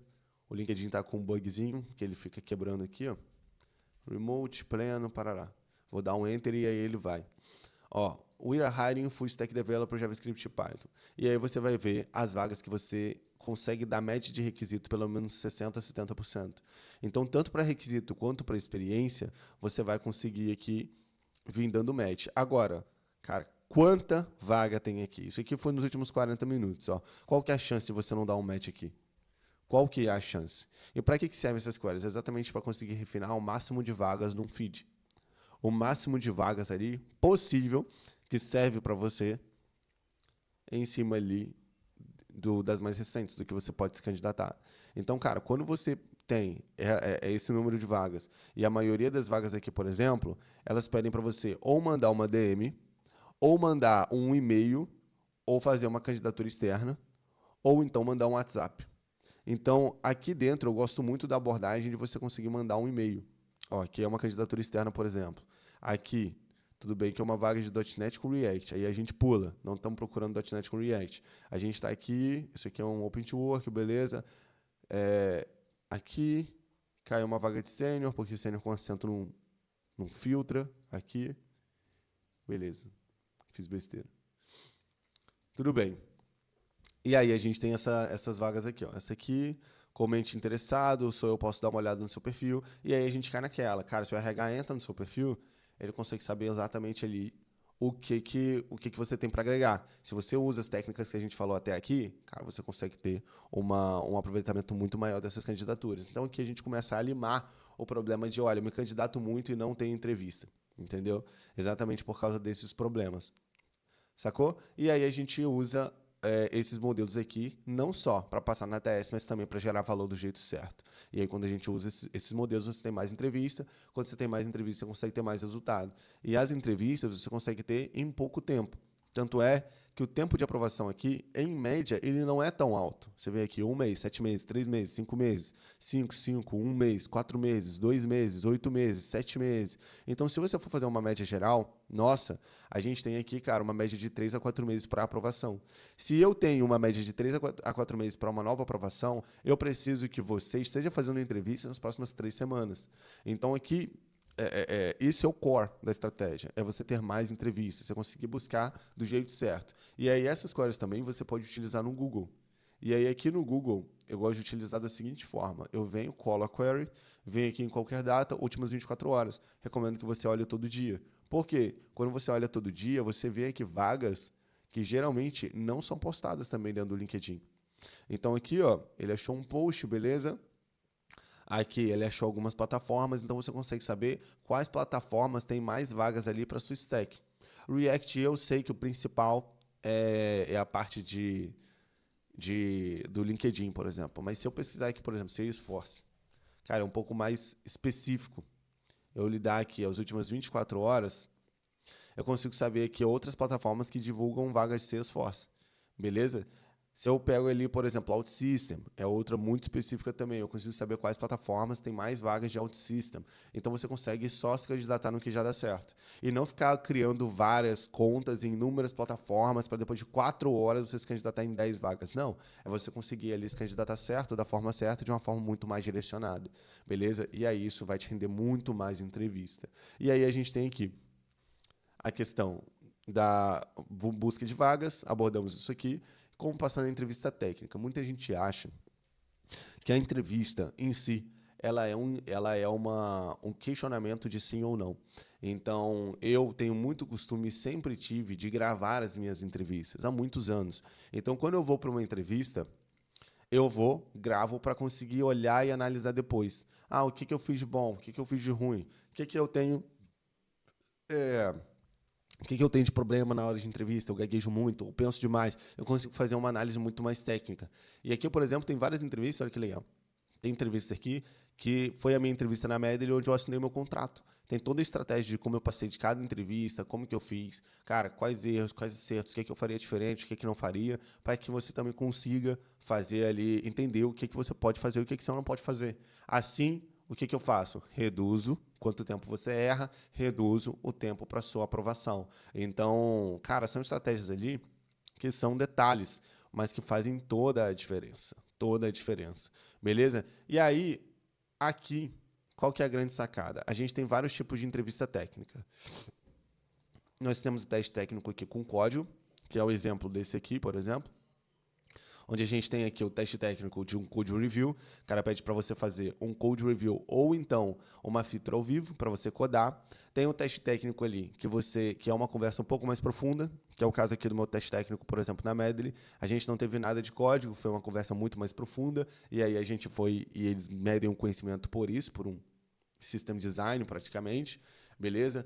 O LinkedIn está com um bugzinho, que ele fica quebrando aqui, ó. Remote, pleno, parará. Vou dar um Enter e aí ele vai. Ó, we are hiring full stack developer JavaScript e Python. E aí você vai ver as vagas que você consegue dar média de requisito pelo menos 60% a 70%. Então, tanto para requisito quanto para experiência, você vai conseguir aqui vir dando match. Agora, cara, quanta vaga tem aqui? Isso aqui foi nos últimos 40 minutos. Ó. Qual que é a chance de você não dar um match aqui? Qual que é a chance? E para que servem essas queries? Exatamente para conseguir refinar o máximo de vagas num feed. O máximo de vagas ali possível que serve para você em cima ali das mais recentes, do que você pode se candidatar. Então, cara, quando você tem esse número de vagas, e a maioria das vagas aqui, por exemplo, elas pedem para você ou mandar uma DM, ou mandar um e-mail, ou fazer uma candidatura externa, ou então mandar um WhatsApp. Então, aqui dentro, eu gosto muito da abordagem de você conseguir mandar um e-mail. Ó, aqui é uma candidatura externa, por exemplo. Aqui, tudo bem que é uma vaga de .NET com React. Aí a gente pula. Não estamos procurando .NET com React. A gente está aqui, isso aqui é um Open to Work, beleza. Aqui, caiu uma vaga de sênior, porque sênior com acento não filtra. Aqui, beleza. Fiz besteira. Tudo bem. E aí a gente tem essas vagas aqui, ó. Essa aqui, comente interessado, eu posso dar uma olhada no seu perfil, e aí a gente cai naquela. Cara, se o RH entra no seu perfil, ele consegue saber exatamente ali o que você tem para agregar. Se você usa as técnicas que a gente falou até aqui, cara, você consegue ter um aproveitamento muito maior dessas candidaturas. Então aqui a gente começa a limar o problema de, olha, eu me candidato muito e não tenho entrevista, entendeu? Exatamente por causa desses problemas. Sacou? E aí a gente usa esses modelos aqui, não só para passar na TS, mas também para gerar valor do jeito certo. E aí, quando a gente usa esses modelos, você tem mais entrevista. Quando você tem mais entrevista, você consegue ter mais resultado. E as entrevistas você consegue ter em pouco tempo. Tanto é que o tempo de aprovação aqui, em média, ele não é tão alto. Você vê aqui 1 mês, 7 meses, 3 meses, 5 meses, 5, 1 mês, 4 meses, 2 meses, 8 meses, 7 meses. Então, se você for fazer uma média geral, nossa, a gente tem aqui, cara, uma média de 3 a 4 meses para aprovação. Se eu tenho uma média de 3 a 4 meses para uma nova aprovação, eu preciso que você esteja fazendo entrevista nas próximas 3 semanas. Então, aqui, isso é o core da estratégia, é você ter mais entrevistas, você conseguir buscar do jeito certo. E aí essas queries também você pode utilizar no Google. E aí aqui no Google, eu gosto de utilizar da seguinte forma, eu venho, colo a query, venho aqui em qualquer data, últimas 24 horas. Recomendo que você olhe todo dia. Por quê? Quando você olha todo dia, você vê aqui vagas que geralmente não são postadas também dentro do LinkedIn. Então aqui, ó, ele achou um post, beleza? Aqui ele achou algumas plataformas, então você consegue saber quais plataformas têm mais vagas ali para sua stack. React, eu sei que o principal é a parte do LinkedIn, por exemplo. Mas se eu pesquisar aqui, por exemplo, Salesforce, cara, é um pouco mais específico. Eu lidar aqui as últimas 24 horas, eu consigo saber aqui outras plataformas que divulgam vagas de Salesforce. Beleza? Se eu pego ali, por exemplo, OutSystem, é outra muito específica também. Eu consigo saber quais plataformas têm mais vagas de OutSystem. Então, você consegue só se candidatar no que já dá certo. E não ficar criando várias contas em inúmeras plataformas para depois de 4 horas você se candidatar em 10 vagas. Não. É você conseguir ali se candidatar certo, da forma certa, de uma forma muito mais direcionada. Beleza? E aí isso vai te render muito mais entrevista. E aí a gente tem aqui a questão da busca de vagas, abordamos isso aqui. Como passar na entrevista técnica. Muita gente acha que a entrevista em si ela é um questionamento de sim ou não. Então, eu tenho muito costume, sempre tive, de gravar as minhas entrevistas, há muitos anos. Então, quando eu vou para uma entrevista, eu gravo para conseguir olhar e analisar depois. O que eu fiz de bom? O que eu fiz de ruim? O que eu tenho... O que eu tenho de problema na hora de entrevista? Eu gaguejo muito, eu penso demais. Eu consigo fazer uma análise muito mais técnica. E aqui, por exemplo, tem várias entrevistas, olha que legal. Tem entrevistas aqui que foi a minha entrevista na Medley, onde eu assinei o meu contrato. Tem toda a estratégia de como eu passei de cada entrevista, como que eu fiz, cara, quais erros, quais acertos, o que eu faria diferente, o que não faria, para que você também consiga fazer ali, entender o que você pode fazer e o que você não pode fazer. Assim, o que eu faço? Reduzo quanto tempo você erra, reduzo o tempo para sua aprovação. Então, cara, são estratégias ali que são detalhes, mas que fazem toda a diferença. Toda a diferença. Beleza? E aí, aqui, qual que é a grande sacada? A gente tem vários tipos de entrevista técnica. Nós temos o teste técnico aqui com código, que é o exemplo desse aqui, por exemplo, onde a gente tem aqui o teste técnico de um code review. O cara pede para você fazer um code review ou então uma feature ao vivo para você codar. Tem o teste técnico ali que é uma conversa um pouco mais profunda, que é o caso aqui do meu teste técnico, por exemplo, na Medley. A gente não teve nada de código, foi uma conversa muito mais profunda, e aí a gente foi e eles medem o conhecimento por isso, por um system design praticamente, beleza?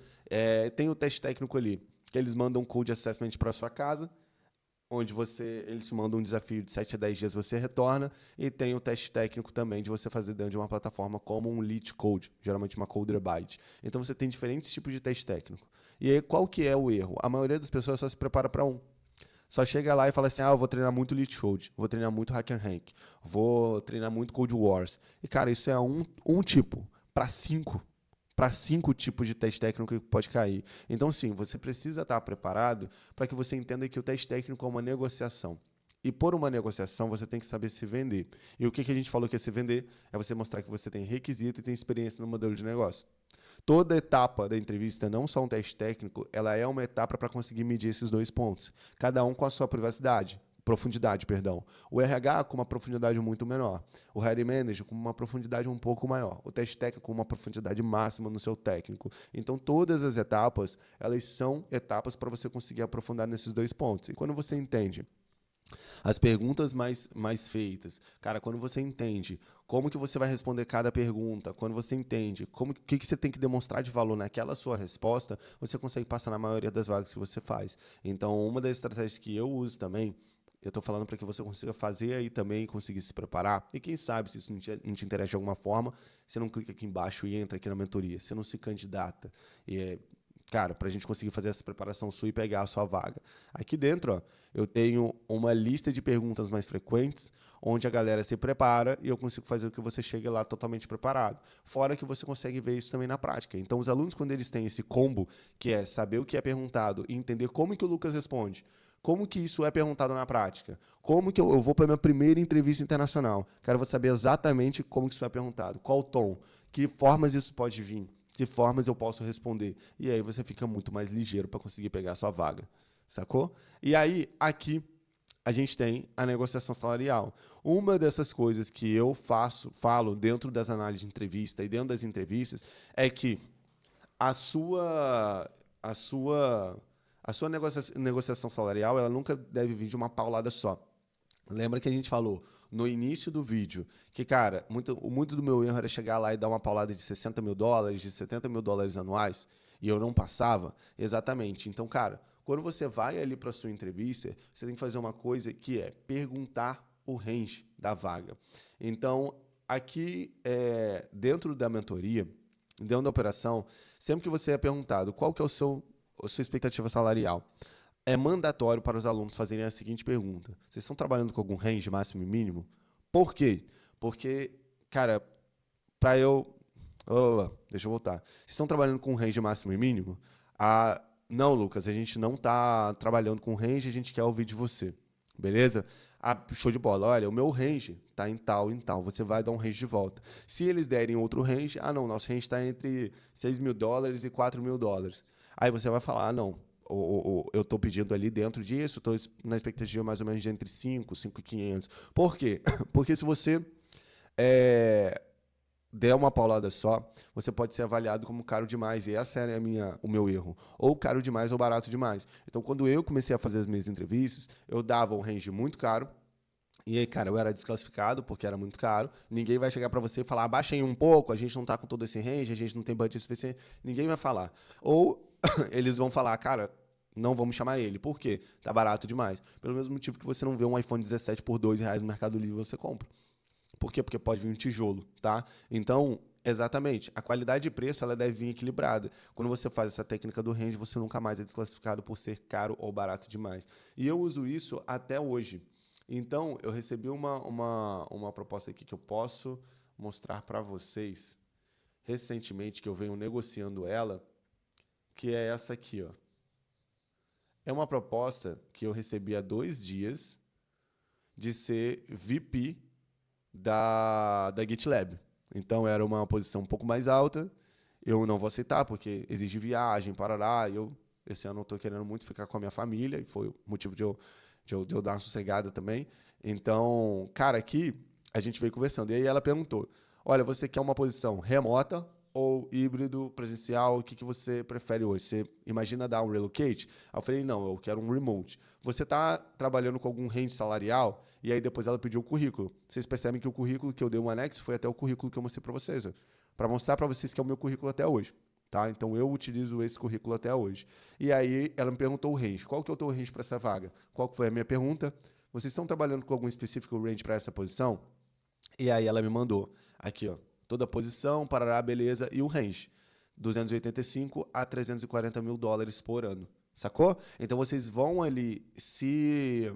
Tem o teste técnico ali, que eles mandam um code assessment para sua casa, onde eles te mandam um desafio de 7 a 10 dias, você retorna, e tem o teste técnico também de você fazer dentro de uma plataforma como um Lead Code, geralmente uma Coderbyte. Então você tem diferentes tipos de teste técnico. E aí qual que é o erro? A maioria das pessoas só se prepara para um. Só chega lá e fala assim, eu vou treinar muito Lead Code, vou treinar muito Hack and Rank, vou treinar muito Code Wars. E cara, isso é um tipo para 5. Para 5 tipos de teste técnico que pode cair. Então, sim, você precisa estar preparado para que você entenda que o teste técnico é uma negociação. E por uma negociação, você tem que saber se vender. E o que a gente falou que é se vender? É você mostrar que você tem requisito e tem experiência no modelo de negócio. Toda etapa da entrevista, não só um teste técnico, ela é uma etapa para conseguir medir esses 2 pontos. Cada um com a sua profundidade, perdão. O RH com uma profundidade muito menor. O Hiring Manager com uma profundidade um pouco maior. O teste técnico com uma profundidade máxima no seu técnico. Então, todas as etapas, elas são etapas para você conseguir aprofundar nesses 2 pontos. E quando você entende as perguntas mais feitas, cara, quando você entende como que você vai responder cada pergunta, quando você entende o que você tem que demonstrar de valor naquela sua resposta, você consegue passar na maioria das vagas que você faz. Então, uma das estratégias que eu uso também, eu estou falando para que você consiga fazer aí também, conseguir se preparar. E quem sabe, se isso não te interessa de alguma forma, você não clica aqui embaixo e entra aqui na mentoria. Você não se candidata. Cara, para a gente conseguir fazer essa preparação sua e pegar a sua vaga. Aqui dentro, ó, eu tenho uma lista de perguntas mais frequentes, onde a galera se prepara e eu consigo fazer com que você chegue lá totalmente preparado. Fora que você consegue ver isso também na prática. Então, os alunos, quando eles têm esse combo, que é saber o que é perguntado e entender como que o Lucas responde, como que isso é perguntado na prática, como que eu vou para a minha primeira entrevista internacional, cara, eu vou saber exatamente como que isso é perguntado, qual o tom, que formas isso pode vir, que formas eu posso responder. E aí você fica muito mais ligeiro para conseguir pegar a sua vaga. Sacou? E aí, aqui, a gente tem a negociação salarial. Uma dessas coisas que eu falo dentro das análises de entrevista e dentro das entrevistas é que a sua negociação salarial ela nunca deve vir de uma paulada só. Lembra que a gente falou no início do vídeo que, cara, muito do meu erro era chegar lá e dar uma paulada de $60 mil, de $70 mil anuais, e eu não passava? Exatamente. Então, cara, quando você vai ali para a sua entrevista, você tem que fazer uma coisa que é perguntar o range da vaga. Então, aqui, dentro da mentoria, dentro da operação, sempre que você é perguntado qual que é a sua expectativa salarial, é mandatório para os alunos fazerem a seguinte pergunta. Vocês estão trabalhando com algum range máximo e mínimo? Por quê? Porque, cara, para eu... deixa eu voltar. Vocês estão trabalhando com range máximo e mínimo? Não, Lucas, a gente não está trabalhando com range, a gente quer ouvir de você. Beleza? Show de bola. Olha, o meu range está em tal, em tal. Você vai dar um range de volta. Se eles derem outro range, não, nosso range está entre $6 mil e $4 mil. Aí você vai falar, não, eu estou pedindo ali dentro disso, estou na expectativa mais ou menos de entre 5, 5.500. Por quê? Porque se você der uma paulada só, você pode ser avaliado como caro demais. E essa é o meu erro. Ou caro demais ou barato demais. Então, quando eu comecei a fazer as minhas entrevistas, eu dava um range muito caro. E aí, cara, eu era desclassificado porque era muito caro. Ninguém vai chegar para você e falar, abaixa aí um pouco, a gente não tá com todo esse range, a gente não tem budget suficiente. Ninguém vai falar. Ou eles vão falar, cara, não vamos chamar ele. Por quê? Tá barato demais. Pelo mesmo motivo que você não vê um iPhone 17 por R$2 no Mercado Livre, você compra. Por quê? Porque pode vir um tijolo, tá? Então, exatamente, a qualidade de preço ela deve vir equilibrada. Quando você faz essa técnica do range, você nunca mais é desclassificado por ser caro ou barato demais. E eu uso isso até hoje. Então, eu recebi uma proposta aqui que eu posso mostrar para vocês recentemente, que eu venho negociando ela, que é essa aqui, ó. É uma proposta que eu recebi há 2 dias de ser VP da GitLab. Então, era uma posição um pouco mais alta. Eu não vou aceitar, porque exige viagem, parará. Esse ano, eu estou querendo muito ficar com a minha família, e foi o motivo de eu dar uma sossegada também. Então, cara, aqui a gente veio conversando. E aí ela perguntou, olha, você quer uma posição remota ou híbrido, presencial? O que você prefere hoje? Você imagina dar um relocate? Aí eu falei, não, eu quero um remote. Você está trabalhando com algum range salarial? E aí depois ela pediu o currículo. Vocês percebem que o currículo que eu dei um anexo foi até o currículo que eu mostrei para vocês, para mostrar para vocês que é o meu currículo até hoje. Tá? Então eu utilizo esse currículo até hoje. E aí ela me perguntou o range. Qual que é o teu range para essa vaga? Qual que foi a minha pergunta? Vocês estão trabalhando com algum específico range para essa posição? E aí ela me mandou aqui, ó, toda a posição, parará, beleza, e o range. 285 a 340 mil dólares por ano. Sacou? Então vocês vão ali se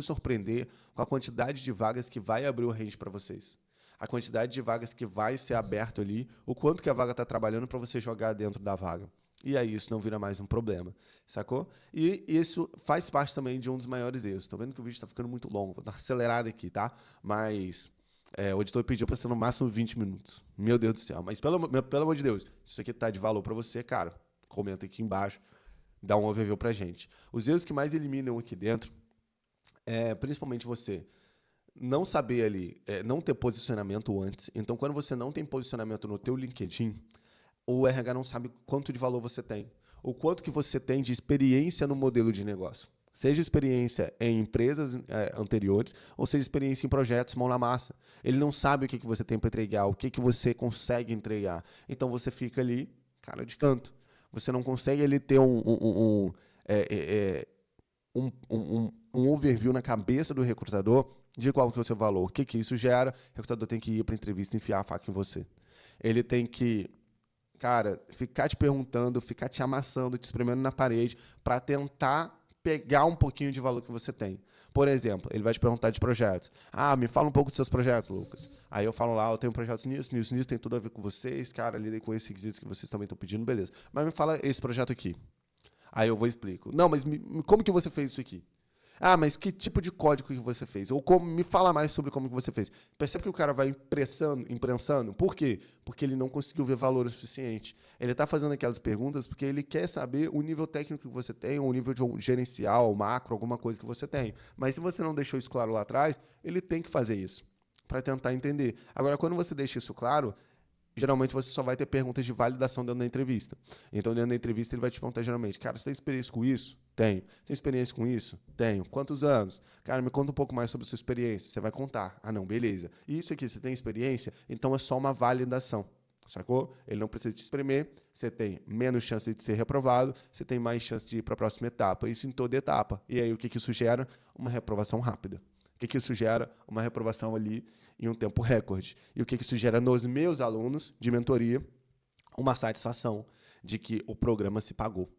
surpreender com a quantidade de vagas que vai abrir o range para vocês. A quantidade de vagas que vai ser aberto ali, o quanto que a vaga está trabalhando para você jogar dentro da vaga. E aí isso não vira mais um problema, sacou? E isso faz parte também de um dos maiores erros. Tô vendo que o vídeo está ficando muito longo, vou dar uma acelerada aqui, tá? Mas o editor pediu para ser no máximo 20 minutos. Meu Deus do céu. Mas pelo amor de Deus, se isso aqui tá de valor para você, cara, comenta aqui embaixo, dá um overview pra gente. Os erros que mais eliminam aqui dentro principalmente você não saber ali, não ter posicionamento antes. Então, quando você não tem posicionamento no teu LinkedIn, o RH não sabe quanto de valor você tem, o quanto que você tem de experiência no modelo de negócio. Seja experiência em empresas anteriores, ou seja experiência em projetos mão na massa. Ele não sabe o que você tem para entregar, o que você consegue entregar. Então, você fica ali, cara de canto. Você não consegue ali ter um overview na cabeça do recrutador de qual que é o seu valor, o que isso gera. O recrutador tem que ir para a entrevista e enfiar a faca em você. Ele tem que, cara, ficar te perguntando, ficar te amassando, te espremendo na parede para tentar pegar um pouquinho de valor que você tem. Por exemplo, ele vai te perguntar de projetos. Ah, me fala um pouco dos seus projetos, Lucas. Aí eu falo lá, eu tenho projetos nisso, tem tudo a ver com vocês, cara, lidei com esses requisitos que vocês também estão pedindo, beleza. Mas me fala esse projeto aqui. Aí eu vou explico. Não, mas como que você fez isso aqui? Ah, mas que tipo de código que você fez? Ou me fala mais sobre como que você fez. Percebe que o cara vai imprensando? Por quê? Porque ele não conseguiu ver valor o suficiente. Ele está fazendo aquelas perguntas porque ele quer saber o nível técnico que você tem, ou o nível de gerencial, macro, alguma coisa que você tem. Mas se você não deixou isso claro lá atrás, ele tem que fazer isso para tentar entender. Agora, quando você deixa isso claro, geralmente você só vai ter perguntas de validação dentro da entrevista. Então, dentro da entrevista, ele vai te perguntar geralmente, cara, você tem experiência com isso? Tenho. Você tem experiência com isso? Tenho. Quantos anos? Cara, me conta um pouco mais sobre a sua experiência. Você vai contar. Ah, não, beleza. E isso aqui, você tem experiência? Então, é só uma validação. Sacou? Ele não precisa te espremer, você tem menos chance de ser reprovado, você tem mais chance de ir para a próxima etapa. Isso em toda etapa. E aí, o que isso gera? Uma reprovação rápida. O que isso gera? Uma reprovação ali em um tempo recorde. E o que isso gera nos meus alunos de mentoria? Uma satisfação de que o programa se pagou.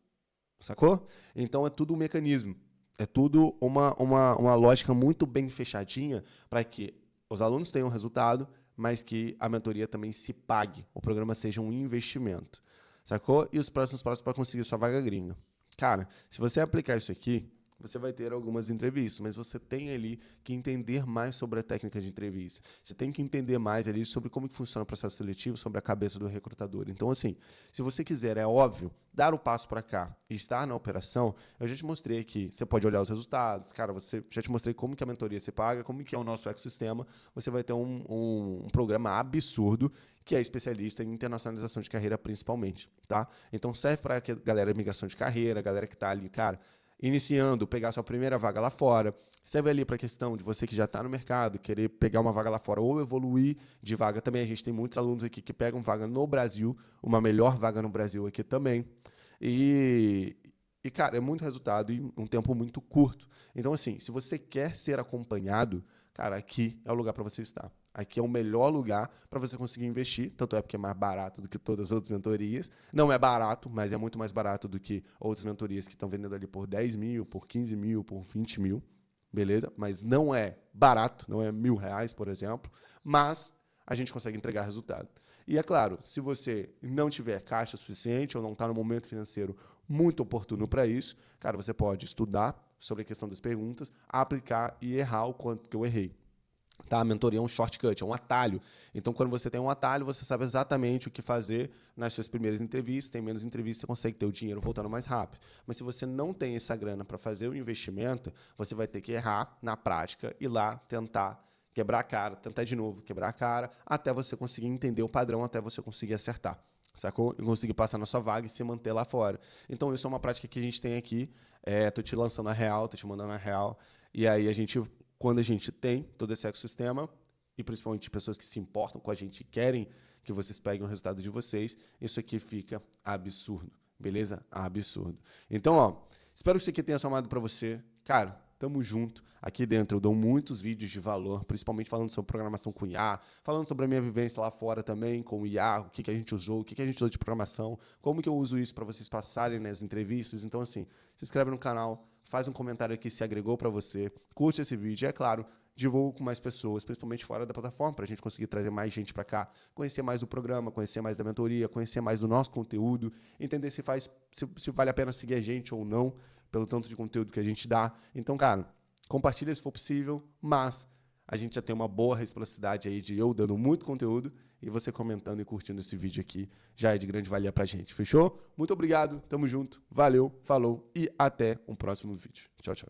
Sacou? Então é tudo um mecanismo. É tudo uma lógica muito bem fechadinha para que os alunos tenham resultado, mas que a mentoria também se pague. O programa seja um investimento. Sacou? E os próximos passos para conseguir sua vaga gringa. Cara, se você aplicar isso aqui, você vai ter algumas entrevistas, mas você tem ali que entender mais sobre a técnica de entrevista. Você tem que entender mais ali sobre como que funciona o processo seletivo, sobre a cabeça do recrutador. Então, assim, se você quiser, é óbvio, dar o passo para cá e estar na operação, eu já te mostrei aqui, você pode olhar os resultados, cara, já te mostrei como que a mentoria se paga, como que é o nosso ecossistema, você vai ter um programa absurdo que é especialista em internacionalização de carreira principalmente, tá? Então, serve para a galera de migração de carreira, a galera que está ali, cara, iniciando, pegar sua primeira vaga lá fora. Serve ali para a questão de você que já está no mercado, querer pegar uma vaga lá fora ou evoluir de vaga também. A gente tem muitos alunos aqui que pegam vaga no Brasil, uma melhor vaga no Brasil aqui também. E cara, é muito resultado em um tempo muito curto. Então, assim, se você quer ser acompanhado, cara, aqui é o lugar para você estar. Aqui é o melhor lugar para você conseguir investir, tanto é porque é mais barato do que todas as outras mentorias. Não é barato, mas é muito mais barato do que outras mentorias que estão vendendo ali por 10 mil, por 15 mil, por 20 mil, beleza? Mas não é barato, não é R$1.000, por exemplo, mas a gente consegue entregar resultado. E é claro, se você não tiver caixa suficiente ou não está no momento financeiro muito oportuno para isso, cara, você pode estudar sobre a questão das perguntas, aplicar e errar o quanto que eu errei. Tá? A mentoria é um shortcut, é um atalho. Então, quando você tem um atalho, você sabe exatamente o que fazer nas suas primeiras entrevistas. Tem menos entrevistas, você consegue ter o dinheiro voltando mais rápido. Mas se você não tem essa grana para fazer o investimento, você vai ter que errar na prática e lá tentar quebrar a cara, tentar de novo, quebrar a cara, até você conseguir entender o padrão, até você conseguir acertar. Sacou? E conseguir passar na sua vaga e se manter lá fora. Então, isso é uma prática que a gente tem aqui. Tô te lançando a real, tô te mandando a real. E aí, quando a gente tem todo esse ecossistema, e principalmente pessoas que se importam com a gente e querem que vocês peguem o resultado de vocês, isso aqui fica absurdo, beleza? Absurdo. Então, espero que isso aqui tenha somado para você. Cara, tamo junto. Aqui dentro eu dou muitos vídeos de valor, principalmente falando sobre programação com IA, falando sobre a minha vivência lá fora também com o IA, o que a gente usou, o que a gente usou de programação, como que eu uso isso para vocês passarem nas entrevistas. Então, assim, se inscreve no canal, faz um comentário aqui se agregou para você, curte esse vídeo e, é claro, divulga com mais pessoas, principalmente fora da plataforma, para a gente conseguir trazer mais gente para cá, conhecer mais do programa, conhecer mais da mentoria, conhecer mais do nosso conteúdo, entender se vale a pena seguir a gente ou não, pelo tanto de conteúdo que a gente dá. Então, cara, compartilha se for possível, mas a gente já tem uma boa reciprocidade aí de eu dando muito conteúdo e você comentando e curtindo esse vídeo aqui já é de grande valia pra gente, fechou? Muito obrigado, tamo junto, valeu, falou e até um próximo vídeo. Tchau, tchau.